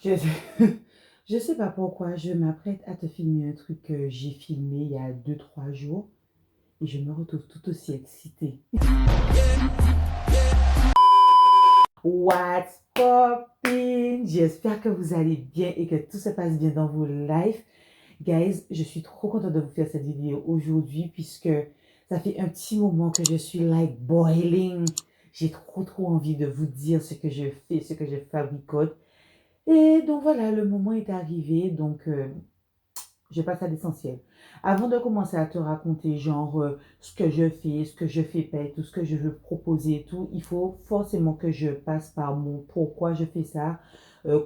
Je je sais pas pourquoi je m'apprête à te filmer un truc que j'ai filmé il y a 2 3 jours et je me retrouve tout aussi excitée. What's poppin'? J'espère que vous allez bien et que tout se passe bien dans vos lives. Guys, je suis trop contente de vous faire cette vidéo aujourd'hui puisque ça fait un petit moment que je suis like boiling. J'ai trop envie de vous dire ce que je fais, ce que je fabricote. Et donc voilà, le moment est arrivé, donc je passe à l'essentiel. Avant de commencer à te raconter genre ce que je fais, ce que je fais pas, et tout ce que je veux proposer et tout, il faut forcément que je passe par mon pourquoi je fais ça,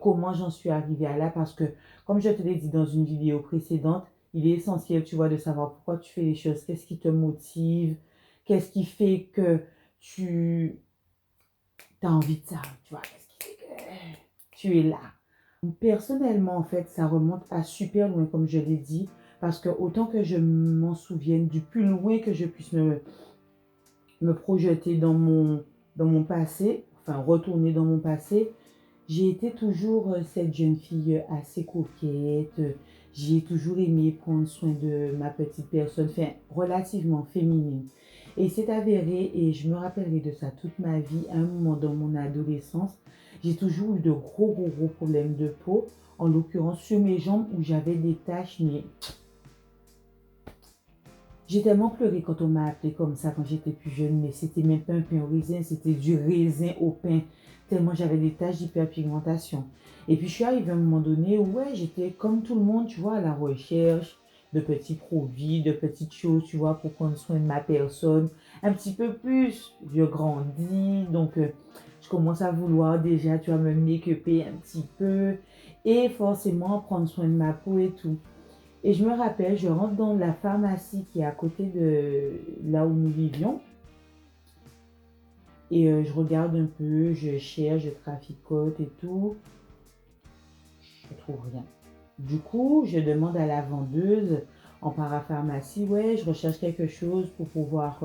comment j'en suis arrivée à là, parce que comme je te l'ai dit dans une vidéo précédente, il est essentiel, tu vois, de savoir pourquoi tu fais les choses, qu'est-ce qui te motive, qu'est-ce qui fait que tu as envie de ça, tu vois, qu'est-ce qui fait que tu es là. Personnellement, en fait, ça remonte à super loin, comme je l'ai dit, parce que autant que je m'en souvienne, du plus loin que je puisse me projeter dans mon passé, enfin retourner dans mon passé, j'ai été toujours cette jeune fille assez coquette. J'ai toujours aimé prendre soin de ma petite personne, enfin relativement féminine. Et c'est avéré, et je me rappellerai de ça toute ma vie, à un moment dans mon adolescence, j'ai toujours eu de gros problèmes de peau, en l'occurrence sur mes jambes où j'avais des taches, mais j'ai tellement pleuré quand on m'a appelé comme ça quand j'étais plus jeune, mais c'était même pas un pain au raisin, c'était du raisin au pain, tellement j'avais des taches d'hyperpigmentation. Et puis je suis arrivée à un moment donné où ouais, j'étais comme tout le monde, tu vois, à la recherche de petits produits, de petites choses, tu vois, pour prendre soin de ma personne. Un petit peu plus, je grandis, donc je commence à vouloir déjà, tu vois, me make-upper un petit peu et forcément prendre soin de ma peau et tout. Et je me rappelle, je rentre dans la pharmacie qui est à côté de là où nous vivions. Et je regarde un peu, je cherche, je traficote et tout. Je trouve rien. Du coup, je demande à la vendeuse en parapharmacie, ouais, je recherche quelque chose pour pouvoir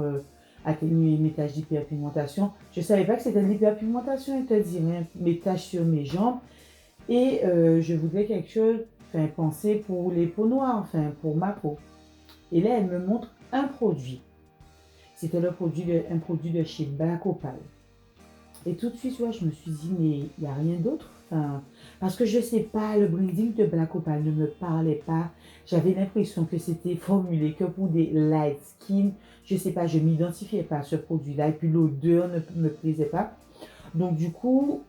atténuer mes taches d'hyperpigmentation. Je ne savais pas que c'était de l'hyperpigmentation, elle te dit, hein, mes taches sur mes jambes. Et je voudrais quelque chose, enfin, penser pour les peaux noires, enfin, pour ma peau. Et là, elle me montre un produit. C'était un produit de chez Black Opal. Et tout de suite, tu vois, je me suis dit, mais il n'y a rien d'autre. Enfin, parce que je ne sais pas, le branding de Black Opal ne me parlait pas. J'avais l'impression que c'était formulé que pour des light skin. Je ne sais pas, je ne m'identifiais pas à ce produit-là. Et puis l'odeur ne me plaisait pas. Donc du coup,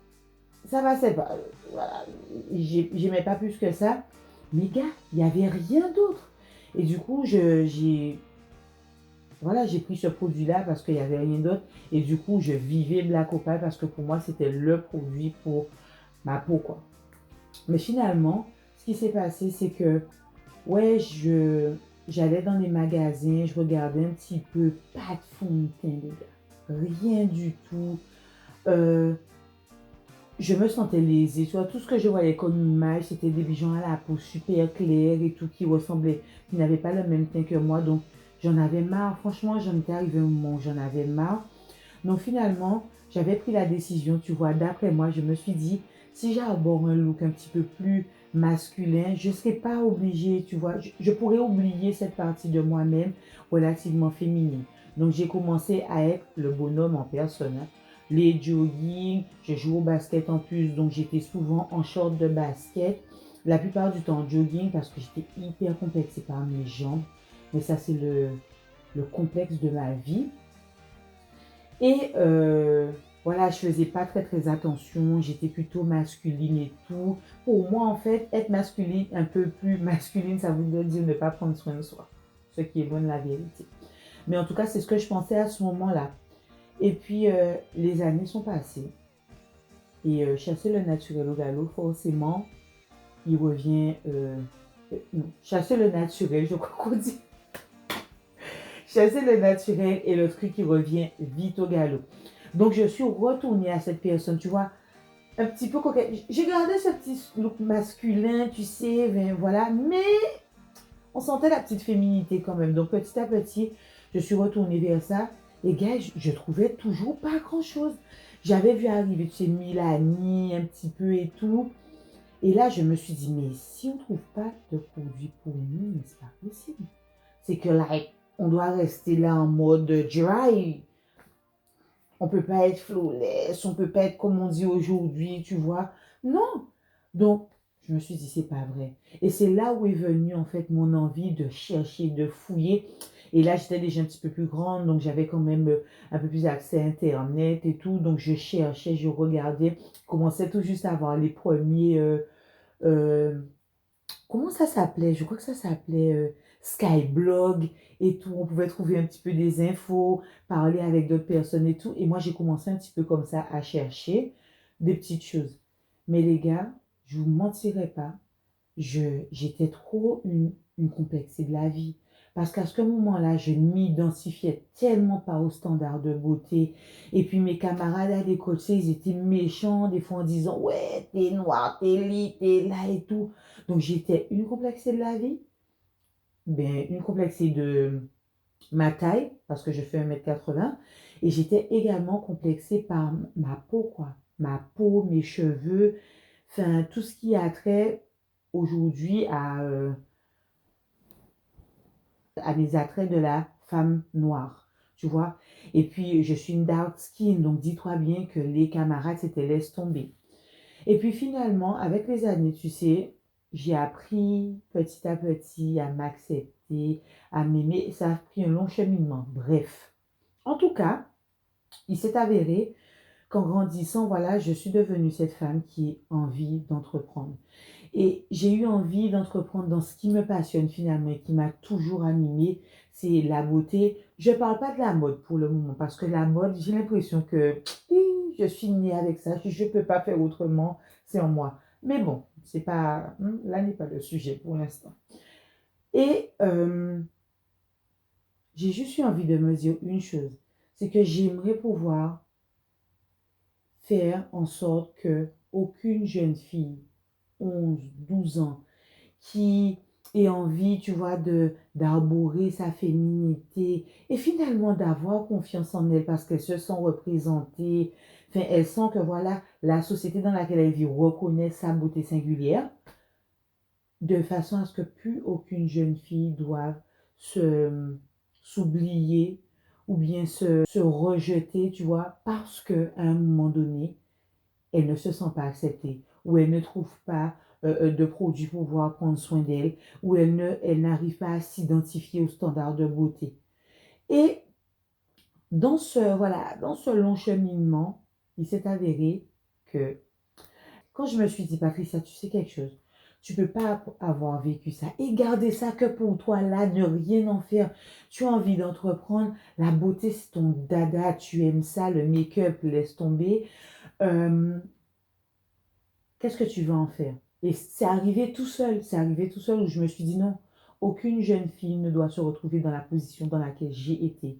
ça passait pas. Voilà, j'aimais pas plus que ça. Mais gars, il n'y avait rien d'autre. Et du coup, j'ai voilà, j'ai pris ce produit-là parce qu'il n'y avait rien d'autre. Et du coup, je vivais Black Opal parce que pour moi, c'était le produit pour ma peau, quoi. Mais finalement, ce qui s'est passé, c'est que, ouais, j'allais dans les magasins, je regardais un petit peu, pas de fond de teint, les gars. Rien du tout. Euh, je me sentais lésée. Tu vois, tout ce que je voyais comme image, c'était des gens à la peau super claire et tout, qui ressemblaient, qui n'avaient pas le même teint que moi. Donc, j'en avais marre. Franchement, j'en étais arrivée à un moment où j'en avais marre. Donc, finalement, j'avais pris la décision, tu vois, d'après moi, je me suis dit, si j'arbore un look un petit peu plus masculin, je ne serais pas obligée, tu vois, je pourrais oublier cette partie de moi-même relativement féminine. Donc, j'ai commencé à être le bonhomme en personne, hein. Les jogging, je joue au basket en plus, donc j'étais souvent en short de basket. La plupart du temps en jogging parce que j'étais hyper complexée par mes jambes. Mais ça, c'est le complexe de ma vie. Et voilà, je faisais pas très attention, j'étais plutôt masculine et tout. Pour moi, en fait, être masculine, un peu plus masculine, ça voudrait dire ne pas prendre soin de soi. Ce qui est bonne la vérité. Mais en tout cas, c'est ce que je pensais à ce moment-là. Et puis, les années sont passées. Et chasser le naturel au galop, forcément, il revient... non, chasser le naturel, je crois qu'on dit. Chasser le naturel et le truc qui revient vite au galop. Donc, je suis retournée à cette personne, tu vois, un petit peu coquette. J'ai gardé ce petit look masculin, tu sais, ben, voilà, mais on sentait la petite féminité quand même. Donc, petit à petit, je suis retournée vers ça. Et gars, je trouvais toujours pas grand-chose. J'avais vu arriver, tu sais, Milani, un petit peu et tout. Et là, je me suis dit, mais si on ne trouve pas de produit pour nous, mais c'est pas possible. C'est que là, on doit rester là en mode dry. On peut pas être flawless, on peut pas être comme on dit aujourd'hui, tu vois. Non. Donc, je me suis dit, c'est pas vrai. Et c'est là où est venue, en fait, mon envie de chercher, de fouiller. Et là, j'étais déjà un petit peu plus grande, donc j'avais quand même un peu plus accès à Internet et tout. Donc, je cherchais, je regardais. Je commençais tout juste à avoir les premiers... euh, comment ça s'appelait? Je crois que ça s'appelait Skyblog et tout. On pouvait trouver un petit peu des infos, parler avec d'autres personnes et tout. Et moi, j'ai commencé un petit peu comme ça à chercher des petites choses. Mais les gars, je vous mentirai pas, j'étais trop une complexée de la vie. Parce qu'à ce moment-là, je m'identifiais tellement pas aux standards de beauté. Et puis mes camarades à l'école, tu sais, ils étaient méchants, des fois en disant, ouais, t'es noir, t'es li, t'es là et tout. Donc j'étais une complexée de la vie, ben, une complexée de ma taille, parce que je fais 1,80 m. Et j'étais également complexée par ma peau, quoi. Ma peau, mes cheveux, enfin, tout ce qui a trait aujourd'hui à mes attraits de la femme noire, tu vois. Et puis, je suis une dark skin, donc dis-toi bien que les camarades, c'était laisse tomber. Et puis finalement, avec les années, tu sais, j'ai appris petit à petit à m'accepter, à m'aimer. Ça a pris un long cheminement. Bref. En tout cas, il s'est avéré qu'en grandissant, voilà, je suis devenue cette femme qui a envie d'entreprendre. Et j'ai eu envie d'entreprendre dans ce qui me passionne finalement et qui m'a toujours animée, c'est la beauté. Je ne parle pas de la mode pour le moment parce que la mode, j'ai l'impression que je suis née avec ça, je ne peux pas faire autrement, c'est en moi. Mais bon, c'est pas, là n'est pas le sujet pour l'instant. Et j'ai juste eu envie de me dire une chose, c'est que j'aimerais pouvoir faire en sorte que aucune jeune fille, 11, 12 ans, qui ait envie, tu vois, d'arborer sa féminité et finalement d'avoir confiance en elle parce qu'elles se sont représentées. Enfin, elles sentent que voilà, la société dans laquelle elles vivent reconnaît sa beauté singulière de façon à ce que plus aucune jeune fille doive se s'oublier ou bien se rejeter, tu vois, parce qu'à un moment donné, elle ne se sent pas acceptée, ou elle ne trouve pas de produits pour pouvoir prendre soin d'elle, ou elle n'arrive pas à s'identifier aux standards de beauté. Et dans ce long cheminement, il s'est avéré que quand je me suis dit, Patricia, tu sais quelque chose, tu ne peux pas avoir vécu ça et garder ça que pour toi, là, ne rien en faire. Tu as envie d'entreprendre, la beauté, c'est ton dada, tu aimes ça, le make-up, laisse tomber. Euh, Qu'est-ce que tu vas en faire? Et c'est arrivé tout seul où je me suis dit non, aucune jeune fille ne doit se retrouver dans la position dans laquelle j'ai été,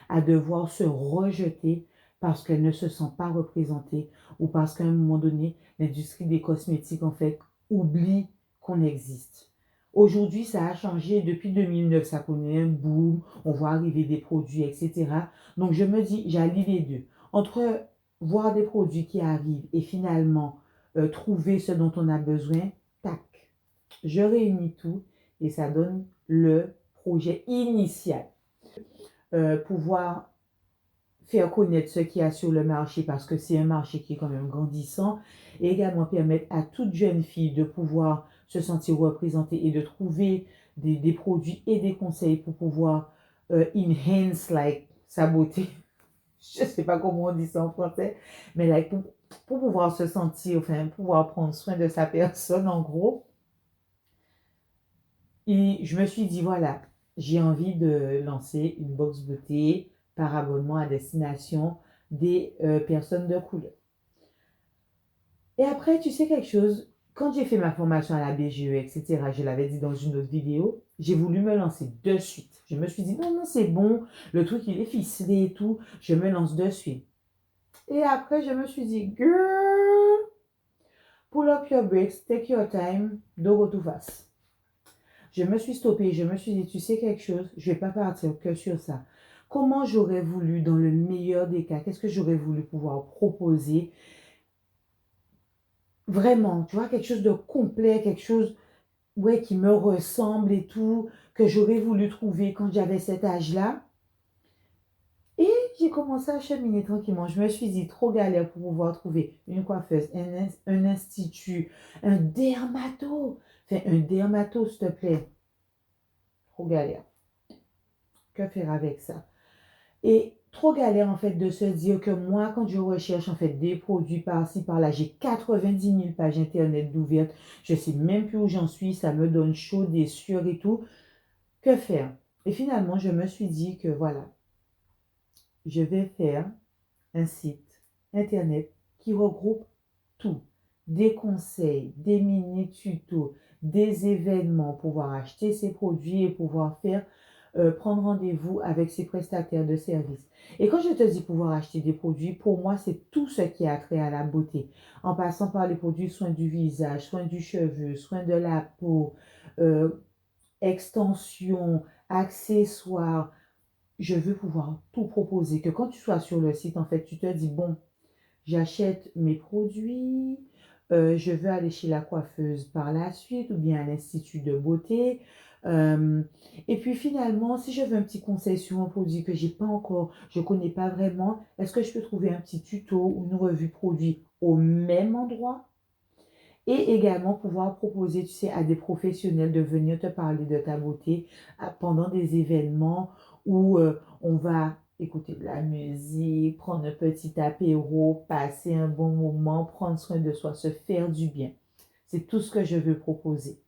à devoir se rejeter parce qu'elle ne se sent pas représentée ou parce qu'à un moment donné, l'industrie des cosmétiques, en fait, oublie qu'on existe. Aujourd'hui, ça a changé. Depuis 2009, ça connaît un boom. On voit arriver des produits, etc. Donc, je me dis, j'allie les deux. Entre voir des produits qui arrivent et finalement trouver ce dont on a besoin, tac, je réunis tout et ça donne le projet initial. Pouvoir faire connaître ce qu'il y a sur le marché parce que c'est un marché qui est quand même grandissant et également permettre à toute jeune fille de pouvoir se sentir représentée et de trouver des produits et des conseils pour pouvoir enhance like, sa beauté. Je ne sais pas comment on dit ça en français, mais like, pour pouvoir se sentir, enfin, pouvoir prendre soin de sa personne en gros. Et je me suis dit, voilà, j'ai envie de lancer une box beauté par abonnement à destination des personnes de couleur. Et après, tu sais quelque chose, quand j'ai fait ma formation à la BGE, etc., je l'avais dit dans une autre vidéo, j'ai voulu me lancer de suite. Je me suis dit, non, non, c'est bon, le truc il est ficelé et tout, je me lance de suite. Et après, je me suis dit, girl, pull up your brakes, take your time, don't go too fast. Je me suis stoppée, je me suis dit, tu sais quelque chose, je ne vais pas partir que sur ça. Comment j'aurais voulu, dans le meilleur des cas, qu'est-ce que j'aurais voulu pouvoir proposer Vraiment, tu vois, quelque chose de complet, quelque chose, ouais, qui me ressemble et tout, que j'aurais voulu trouver quand j'avais cet âge-là. Et j'ai commencé à cheminer tranquillement. Je me suis dit, trop galère pour pouvoir trouver une coiffeuse, un institut, un dermato. Enfin, un dermato, s'il te plaît. Trop galère. Que faire avec ça? Et trop galère, en fait, de se dire que moi, quand je recherche, en fait, des produits par-ci, par-là, j'ai 90 000 pages Internet d'ouvertes. Je sais même plus où j'en suis. Ça me donne chaud, des sueurs et tout. Que faire? Et finalement, je me suis dit que, voilà, je vais faire un site internet qui regroupe tout. Des conseils, des mini-tutos, des événements, pouvoir acheter ces produits et pouvoir faire prendre rendez-vous avec ses prestataires de services. Et quand je te dis pouvoir acheter des produits, pour moi, c'est tout ce qui a trait à la beauté. En passant par les produits soins du visage, soins du cheveu, soins de la peau, euh, extensions, accessoires, je veux pouvoir tout proposer. Que quand tu sois sur le site, en fait, tu te dis, bon, j'achète mes produits, je veux aller chez la coiffeuse par la suite ou bien à l'institut de beauté. Euh, et puis finalement, si je veux un petit conseil sur un produit que j'ai pas encore, je connais pas vraiment, est-ce que je peux trouver un petit tuto ou une revue produit au même endroit? Et également pouvoir proposer, tu sais, à des professionnels de venir te parler de ta beauté pendant des événements où on va écouter de la musique, prendre un petit apéro, passer un bon moment, prendre soin de soi, se faire du bien. C'est tout ce que je veux proposer.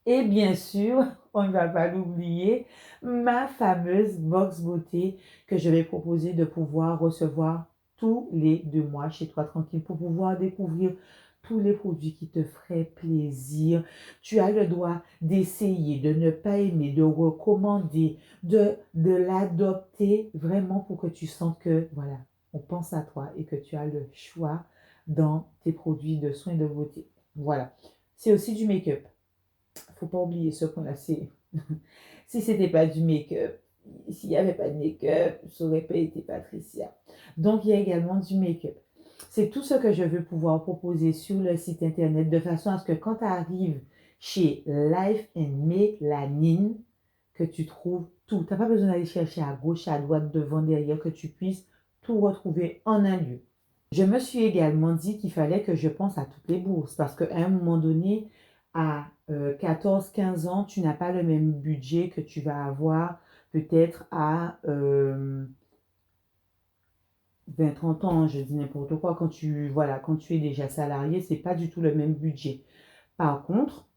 Et bien sûr, on ne va pas l'oublier, ma fameuse box beauté que je vais proposer de pouvoir recevoir tous les 2 mois chez toi tranquille pour pouvoir découvrir tous les produits qui te feraient plaisir. Tu as le droit d'essayer, de ne pas aimer, de recommander, de l'adopter vraiment pour que tu sentes que, voilà, on pense à toi et que tu as le choix dans tes produits de soins de beauté. Voilà. C'est aussi du make-up. Faut pas oublier ce point-là. Si c'était pas du make-up, s'il n'y avait pas de make-up, ça aurait pas été Patricia. Donc, il y a également du make-up. C'est tout ce que je veux pouvoir proposer sur le site internet de façon à ce que quand tu arrives chez Life and Mélanine, que tu trouves tout. Tu n'as pas besoin d'aller chercher à gauche, à droite, devant, derrière, que tu puisses tout retrouver en un lieu. Je me suis également dit qu'il fallait que je pense à toutes les bourses parce qu'à un moment donné, à 14-15 ans, tu n'as pas le même budget que tu vas avoir peut-être à 20-30 ans, je dis n'importe quoi, voilà, quand tu es déjà salarié, c'est pas du tout le même budget. Par contre,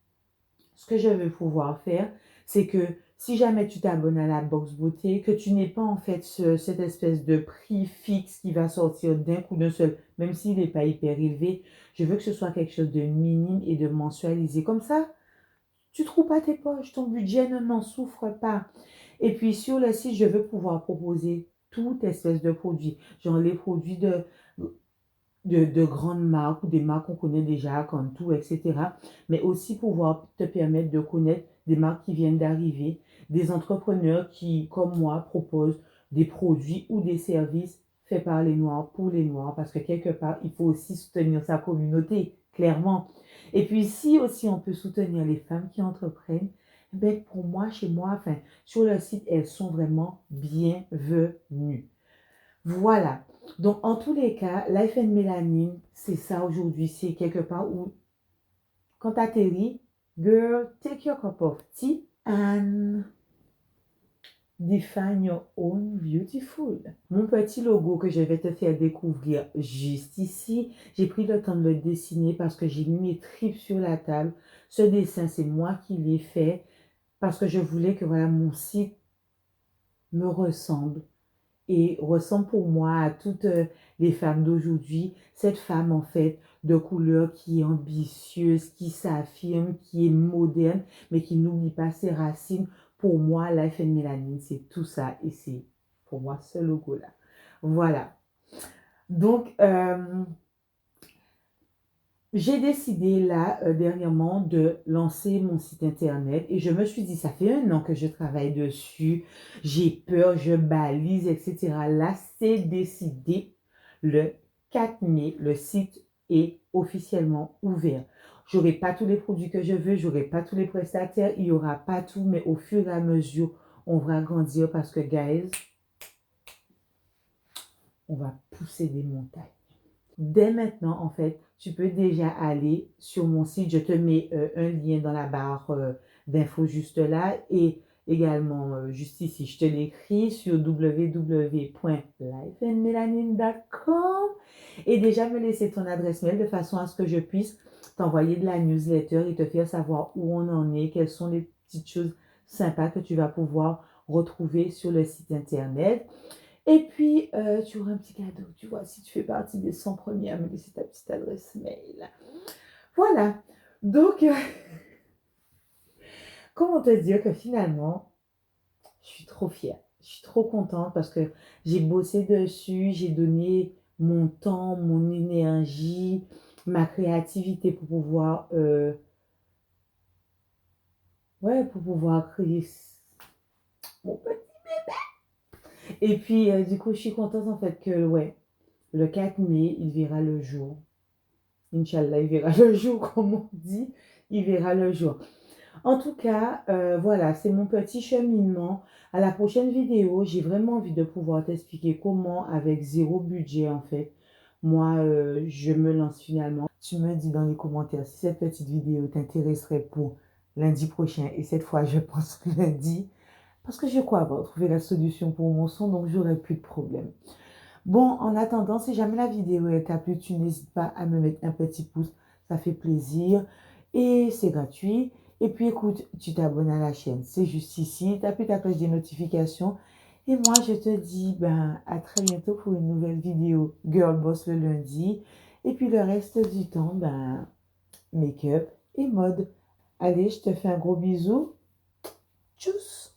ce que je veux pouvoir faire, c'est que si jamais tu t'abonnes à la box beauté, que tu n'aies pas en fait cette espèce de prix fixe qui va sortir d'un coup d'un seul, même s'il n'est pas hyper élevé, je veux que ce soit quelque chose de minime et de mensualisé. Comme ça, tu ne trouves pas tes poches, ton budget n'en souffre pas. Et puis sur le site, je veux pouvoir proposer toute espèce de produits, genre les produits de grandes marques ou des marques qu'on connaît déjà comme tout, etc. Mais aussi pouvoir te permettre de connaître des marques qui viennent d'arriver, des entrepreneurs qui, comme moi, proposent des produits ou des services faits par les Noirs pour les Noirs, parce que quelque part, il faut aussi soutenir sa communauté, clairement. Et puis si aussi on peut soutenir les femmes qui entreprennent, ben pour moi, chez moi, enfin, sur le site, elles sont vraiment bienvenues. Voilà. Donc, en tous les cas, Life and Mélanine, c'est ça aujourd'hui. C'est quelque part où, quand tu atterris, girl, take your cup of tea and define your own beautiful. Mon petit logo que je vais te faire découvrir juste ici, j'ai pris le temps de le dessiner parce que j'ai mis mes tripes sur la table. Ce dessin, c'est moi qui l'ai fait parce que je voulais que voilà, mon site me ressemble et ressemble pour moi à toutes les femmes d'aujourd'hui. Cette femme, en fait, de couleur qui est ambitieuse, qui s'affirme, qui est moderne, mais qui n'oublie pas ses racines. Pour moi, Life and Mélanine, c'est tout ça et c'est pour moi ce logo-là. Voilà. Donc, j'ai décidé là, dernièrement, de lancer mon site internet et je me suis dit, ça fait 1 an que je travaille dessus, j'ai peur, je balise, etc. Là, c'est décidé. Le 4 mai, le site est officiellement ouvert. J'aurai pas tous les produits que je veux, j'aurai pas tous les prestataires, il y aura pas tout, mais au fur et à mesure, on va grandir parce que, guys, on va pousser des montagnes. Dès maintenant, en fait, tu peux déjà aller sur mon site. Je te mets un lien dans la barre d'infos juste là et également juste ici. Je te l'écris sur www.lifeandmelanine.com et déjà me laisser ton adresse mail de façon à ce que je puisse t'envoyer de la newsletter et te faire savoir où on en est, quelles sont les petites choses sympas que tu vas pouvoir retrouver sur le site internet. Et puis, tu auras un petit cadeau, tu vois, si tu fais partie des 100 premiers à me laisser ta petite adresse mail. Voilà. Donc, comment te dire que finalement, je suis trop fière. Je suis trop contente parce que j'ai bossé dessus, j'ai donné mon temps, mon énergie, ma créativité pour pouvoir, ouais, pour pouvoir créer mon petit. Et puis, du coup, je suis contente en fait que, ouais, le 4 mai, il verra le jour. Inch'Allah, il verra le jour, comme on dit, il verra le jour. En tout cas, voilà, c'est mon petit cheminement. À la prochaine vidéo, j'ai vraiment envie de pouvoir t'expliquer comment, avec zéro budget, en fait, moi, je me lance finalement. Tu me dis dans les commentaires si cette petite vidéo t'intéresserait pour lundi prochain. Et cette fois, je pense lundi, parce que je crois avoir trouvé la solution pour mon son, donc j'aurai plus de problème. Bon, en attendant, si jamais la vidéo t'a plu, tu n'hésites pas à me mettre un petit pouce, ça fait plaisir et c'est gratuit. Et puis écoute, tu t'abonnes à la chaîne, c'est juste ici, tu appuies ta cloche des notifications. Et moi, je te dis à très bientôt pour une nouvelle vidéo Girl Boss le lundi. Et puis le reste du temps, make-up et mode. Allez, je te fais un gros bisou. Tchuss!